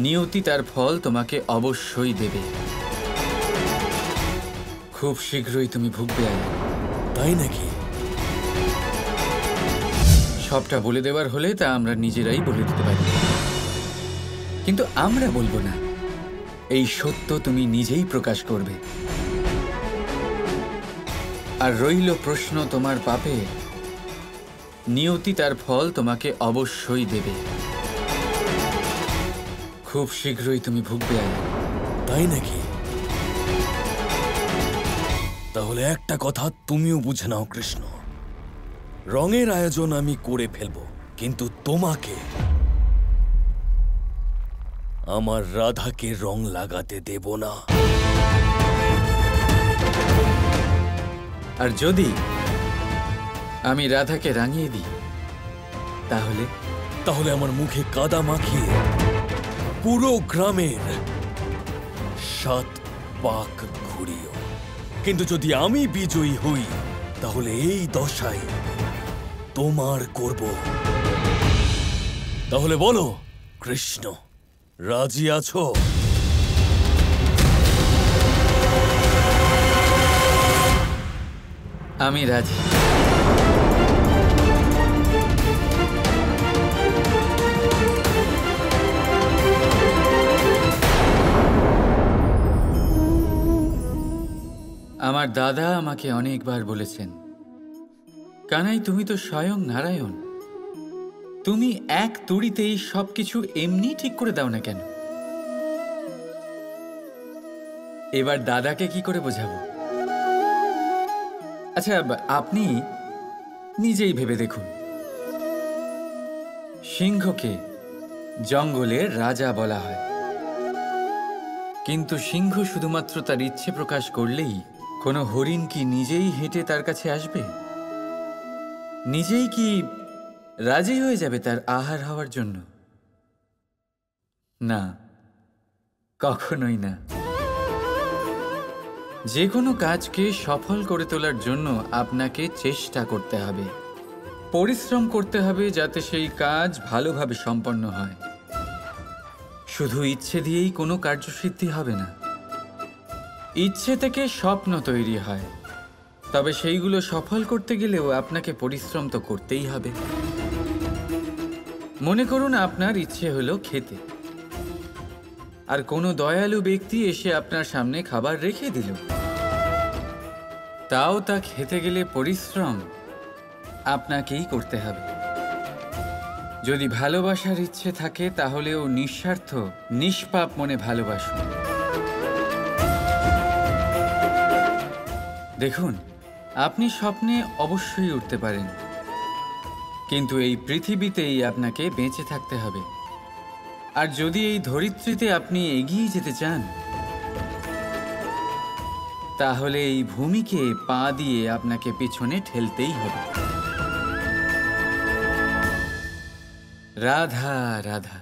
নিয়তি তার ফল তোমাকে অবশ্যই দেবে। খুব শীঘ্রই তুমি ভুগবে। তাই নাকি? সবটা বলে দেওয়ার হলে তা আমরা নিজেরাই বলে দিতে পারি, কিন্তু আমরা বলবো না। এই সত্য তুমি নিজেই প্রকাশ করবে। আর রইল প্রশ্ন তোমার পাপে, নিয়তি তার ফল তোমাকে অবশ্যই দেবে। খুব শীঘ্রই তুমি ভুগবে। তাই নাকি? তাহলে একটা কথা তুমিও বুঝে নাও কৃষ্ণ, রঙের আয়োজন আমি করে ফেলবো, কিন্তু তোমাকে, আমার রাধাকে রং লাগাতে দেব না। আর যদি আমি রাধাকে রাঙিয়ে দিই তাহলে? তাহলে আমার মুখে কাদা মাখিয়ে পুরো গ্রামের 7 পাক ঘুরিও। কিন্তু যদি আমি বিজয়ী হই তাহলে এই দশাই তোমার করব। তাহলে বলো কৃষ্ণ, রাজি আছো? আমি রাজি। আমার দাদা আমাকে অনেকবার বলেছেন, কানাই তুমি তো স্বয়ং নারায়ণ, তুমি এক তুড়িতেই সবকিছু এমনি ঠিক করে দাও না কেন? এবার দাদাকে কি করে বোঝাবো? আচ্ছা, আপনি নিজেই ভেবে দেখুন, সিংহকে জঙ্গলের রাজা বলা হয়, কিন্তু সিংহ শুধুমাত্র তার ইচ্ছে প্রকাশ করলেই কোনো হরিণ কি নিজেই হেঁটে তার কাছে আসবে? নিজেই কি রাজি হয়ে যাবে তার আহার হওয়ার জন্য? না, কখনোই না। যে কোনো কাজকে সফল করে তোলার জন্য আপনাকে চেষ্টা করতে হবে, পরিশ্রম করতে হবে, যাতে সেই কাজ ভালোভাবে সম্পন্ন হয়। শুধু ইচ্ছে দিয়েই কোনো কার্যসিদ্ধি হবে না। ইচ্ছে থেকে স্বপ্ন তৈরি হয়, তবে সেইগুলো সফল করতে গেলেও আপনাকে পরিশ্রম তো করতেই হবে। মনে করুন আপনার ইচ্ছে হলো খেতে, আর কোনো দয়ালু ব্যক্তি এসে আপনার সামনে খাবার রেখে দিল। তাও তা খেতে গেলে পরিশ্রম আপনাকেই করতে হবে। যদি ভালোবাসার ইচ্ছে থাকে তাহলেও নিঃস্বার্থ নিষ্পাপ মনে ভালোবাসুন। দেখুন, আপনি স্বপ্নে অবশ্যই উঠতে পারেন, কিন্তু এই পৃথিবীতেই আপনাকে বেঁচে থাকতে হবে। আর যদি এই ধরিত্রীতে আপনি এগিয়ে যেতে চান, তাহলে এই ভূমিকে পা দিয়ে আপনাকে পেছনে ঠেলতেই হবে। রাধা রাধা।